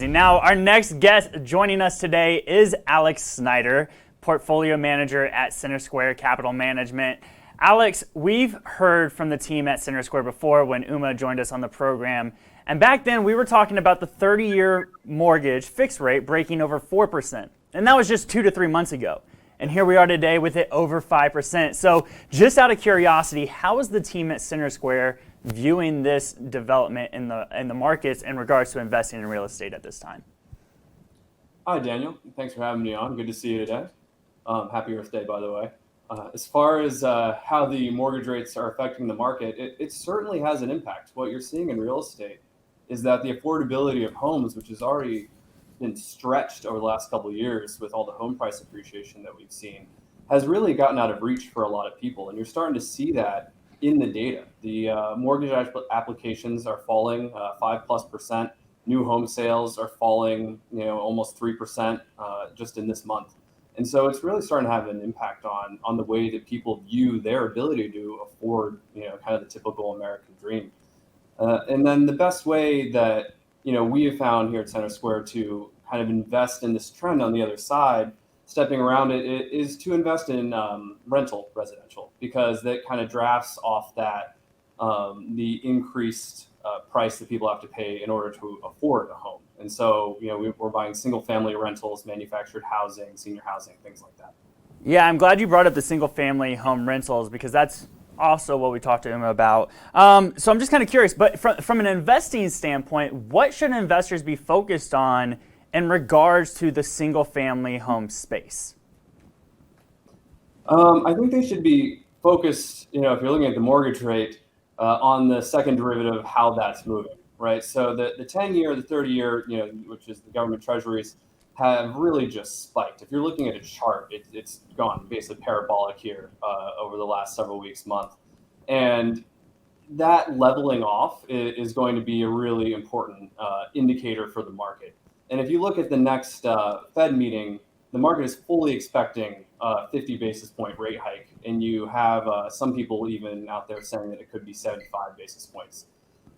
Now, our next guest joining us today is Alex Snyder, portfolio manager at CenterSquare Capital Management. Alex, we've heard from the team at CenterSquare before when Uma joined us on the program. And back then, we were talking about the 30-year mortgage fixed rate breaking over 4%. And that was just 2 to 3 months ago. And here we are today with it over 5%. So just out of curiosity, how is the team at CenterSquare viewing this development in the markets in regards to investing in real estate at this time? Hi, Daniel. Thanks for having me on. Good to see you today. Happy Earth Day, by the way. As far as how the mortgage rates are affecting the market, it certainly has an impact. What you're seeing in real estate is that the affordability of homes, which has already been stretched over the last couple of years with all the home price appreciation that we've seen, has really gotten out of reach for a lot of people. And you're starting to see that in the data. The mortgage applications are falling 5+%. New home sales are falling, almost 3% just in this month. And so it's really starting to have an impact on the way that people view their ability to afford, kind of the typical American dream. And then the best way that, we have found here at CenterSquare to kind of invest in this trend on the other side, stepping around it, is to invest in rental residential, because that kind of drafts off that the increased price that people have to pay in order to afford a home. And so, we're buying single family rentals, manufactured housing, senior housing, things like that. Yeah, I'm glad you brought up the single family home rentals, because that's also what we talked to him about. So I'm just kind of curious, but from an investing standpoint, what should investors be focused on in regards to the single family home space? I think they should be focused, if you're looking at the mortgage rate, on the second derivative of how that's moving, right? So the 10-year, the 30-year, which is the government treasuries, have really just spiked. If you're looking at a chart, it's gone basically parabolic here over the last several weeks, month. And that leveling off is going to be a really important indicator for the market. And if you look at the next Fed meeting, the market is fully expecting a 50 basis point rate hike. And you have some people even out there saying that it could be 75 basis points.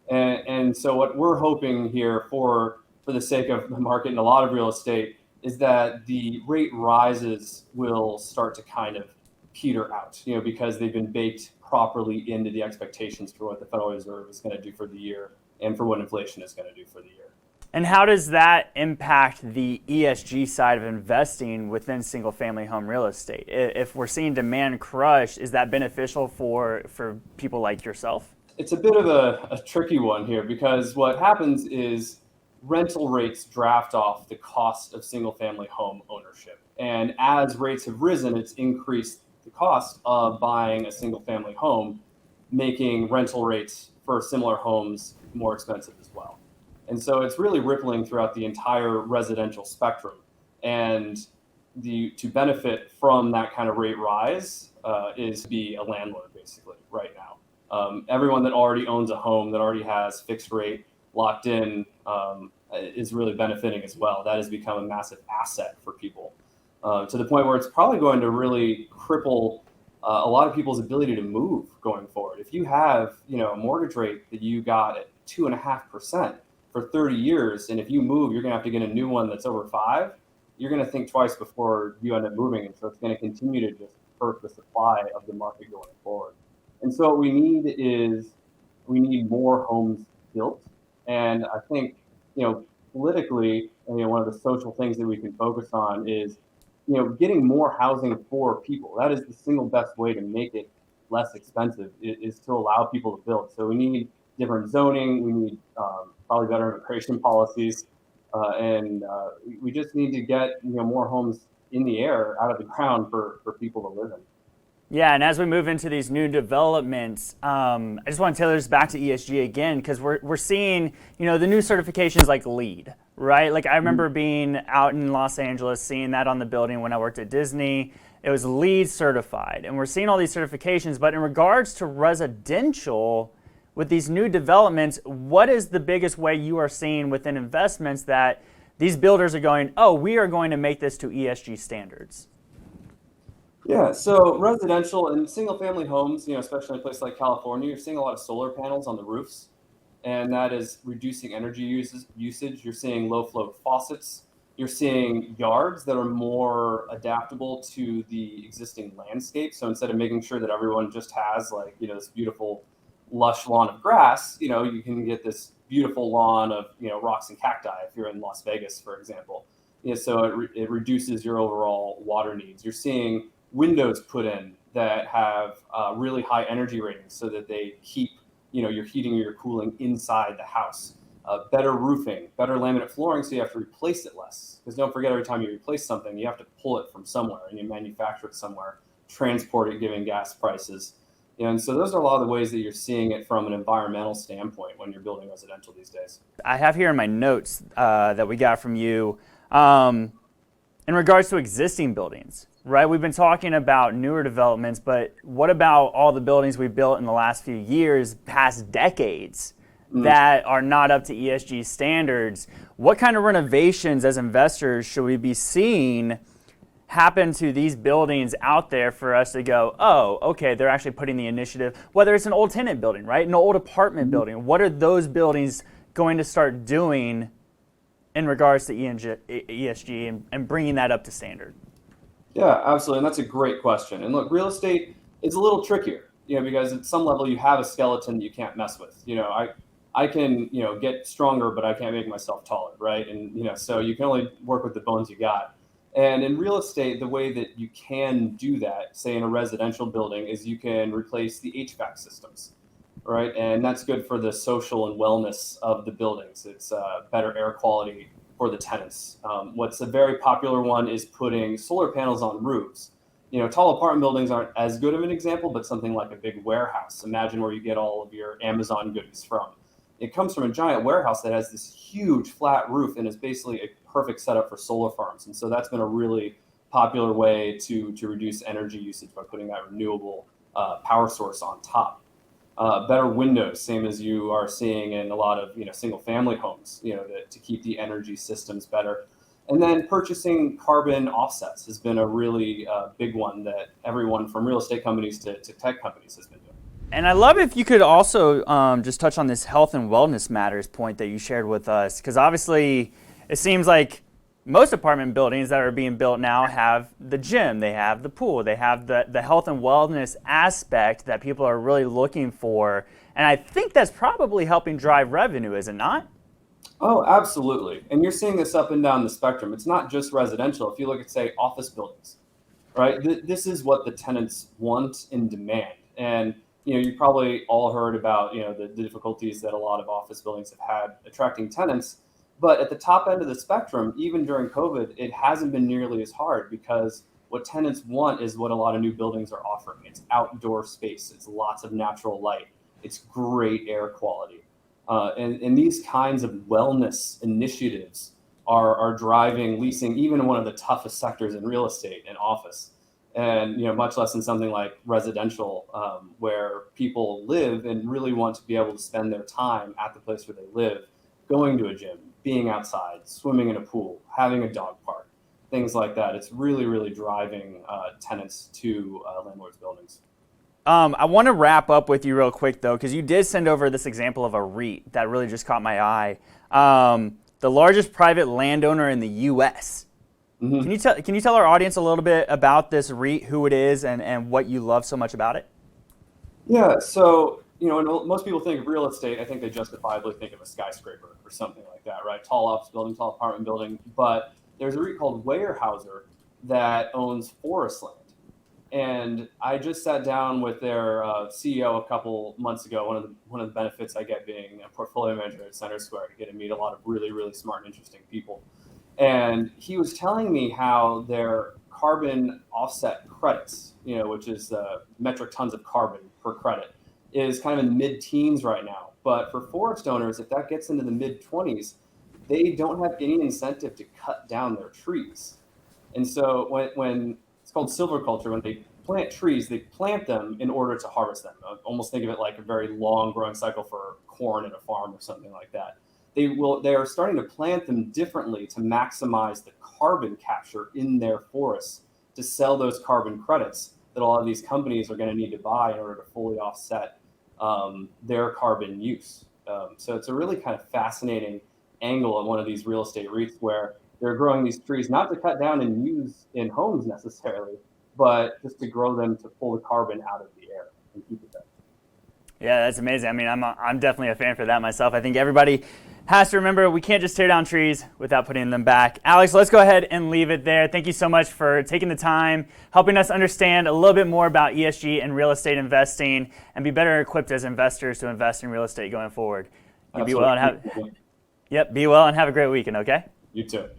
And so what we're hoping here for the sake of the market and a lot of real estate is that the rate rises will start to kind of peter out, because they've been baked properly into the expectations for what the Federal Reserve is going to do for the year and for what inflation is going to do for the year. And how does that impact the ESG side of investing within single family home real estate? If we're seeing demand crush, is that beneficial for people like yourself? It's a bit of a tricky one here, because what happens is rental rates draft off the cost of single family home ownership. And as rates have risen, it's increased the cost of buying a single family home, making rental rates for similar homes more expensive as well. And so it's really rippling throughout the entire residential spectrum. And to benefit from that kind of rate rise is to be a landlord, basically, right now. Everyone that already owns a home, that already has fixed rate locked in, is really benefiting as well. That has become a massive asset for people, to the point where it's probably going to really cripple a lot of people's ability to move going forward. If you have, a mortgage rate that you got at 2.5% for 30 years, and if you move, you're going to have to get a new one that's over 5%, you're going to think twice before you end up moving. And so it's going to continue to just hurt the supply of the market going forward. And so what we need more homes built. And I think, politically, one of the social things that we can focus on is, getting more housing for people. That is the single best way to make it less expensive, is to allow people to build. So we need different zoning. We need probably better immigration policies. And we just need to get, more homes in the air, out of the ground for people to live in. Yeah, and as we move into these new developments, I just want to tailor this back to ESG again, because we're seeing, the new certifications like LEED, right? Like I remember being out in Los Angeles, seeing that on the building when I worked at Disney. It was LEED certified, and we're seeing all these certifications. But in regards to residential, with these new developments, what is the biggest way you are seeing within investments that these builders are going, oh, we are going to make this to ESG standards? Yeah, so residential and single family homes, especially in a place like California, you're seeing a lot of solar panels on the roofs. and that is reducing energy usage. You're seeing low flow faucets. You're seeing yards that are more adaptable to the existing landscape. So instead of making sure that everyone just has like, this beautiful lush lawn of grass, you can get this beautiful lawn of, rocks and cacti if you're in Las Vegas, for example. So it reduces your overall water needs. You're seeing windows put in that have really high energy ratings so that they keep, your heating or your cooling inside the house. Better roofing, better laminate flooring, so you have to replace it less. Because don't forget, every time you replace something, you have to pull it from somewhere and you manufacture it somewhere, transport it, given gas prices. And so those are a lot of the ways that you're seeing it from an environmental standpoint when you're building residential these days. I have here in my notes that we got from you in regards to existing buildings, right? We've been talking about newer developments, but what about all the buildings we've built in the last few years, past decades, that are not up to ESG standards? What kind of renovations as investors should we be seeing happen to these buildings out there for us to go, oh, okay, they're actually putting the initiative, whether it's an old tenant building, right? An old apartment building. What are those buildings going to start doing in regards to ESG and bringing that up to standard? Yeah, absolutely. And that's a great question. And look, real estate is a little trickier, because at some level you have a skeleton that you can't mess with. I can, get stronger, but I can't make myself taller, right? And, so you can only work with the bones you got. And in real estate, the way that you can do that, say in a residential building, is you can replace the HVAC systems, right? And that's good for the social and wellness of the buildings. It's better air quality for the tenants. What's a very popular one is putting solar panels on roofs. Tall apartment buildings aren't as good of an example, but something like a big warehouse. Imagine where you get all of your Amazon goodies from. It comes from a giant warehouse that has this huge flat roof and is basically a perfect setup for solar farms. And so that's been a really popular way to reduce energy usage by putting that renewable power source on top. Better windows, same as you are seeing in a lot of single family homes, to keep the energy systems better. And then purchasing carbon offsets has been a really big one that everyone from real estate companies to tech companies has been doing. And I love if you could also just touch on this health and wellness matters point that you shared with us, because obviously it seems like most apartment buildings that are being built now have the gym, they have the pool, they have the health and wellness aspect that people are really looking for. And I think that's probably helping drive revenue, is it not? Oh, absolutely. And you're seeing this up and down the spectrum. It's not just residential. If you look at, say, office buildings, right? This is what the tenants want and demand. And you probably all heard about the difficulties that a lot of office buildings have had attracting tenants. But at the top end of the spectrum, even during COVID, it hasn't been nearly as hard, because what tenants want is what a lot of new buildings are offering. It's outdoor space. It's lots of natural light. It's great air quality. And these kinds of wellness initiatives are driving leasing, even in one of the toughest sectors in real estate and office. And much less in something like residential, where people live and really want to be able to spend their time at the place where they live, going to a gym, being outside, swimming in a pool, having a dog park, things like that. It's really, really driving tenants to landlords' buildings. I want to wrap up with you real quick, though, because you did send over this example of a REIT that really just caught my eye. The largest private landowner in the U.S. Mm-hmm. Can you tell our audience a little bit about this REIT, who it is, and what you love so much about it? Yeah, so when most people think of real estate, I think they justifiably think of a skyscraper or something like that, right? Tall office building, tall apartment building. But there's a REIT called Weyerhaeuser that owns forest land. And I just sat down with their CEO a couple months ago. One of the benefits I get being a portfolio manager at CenterSquare, I get to meet a lot of really, really smart and interesting people. And he was telling me how their carbon offset credits, which is metric tons of carbon per credit, is kind of in the mid-teens right now. But for forest owners, if that gets into the mid-20s, they don't have any incentive to cut down their trees. And so when it's called silviculture, when they plant trees, they plant them in order to harvest them. Almost think of it like a very long growing cycle for corn in a farm or something like that. They are starting to plant them differently to maximize the carbon capture in their forests, to sell those carbon credits that a lot of these companies are going to need to buy in order to fully offset their carbon use. So it's a really kind of fascinating angle of one of these real estate REITs where they're growing these trees not to cut down and use in homes necessarily, but just to grow them to pull the carbon out of the air and keep it there. Yeah, that's amazing. I mean, I'm definitely a fan for that myself. I think everybody has to remember we can't just tear down trees without putting them back. Alex, let's go ahead and leave it there. Thank you so much for taking the time, helping us understand a little bit more about ESG and real estate investing, and be better equipped as investors to invest in real estate going forward. You be well and be well and have a great weekend, okay? You too.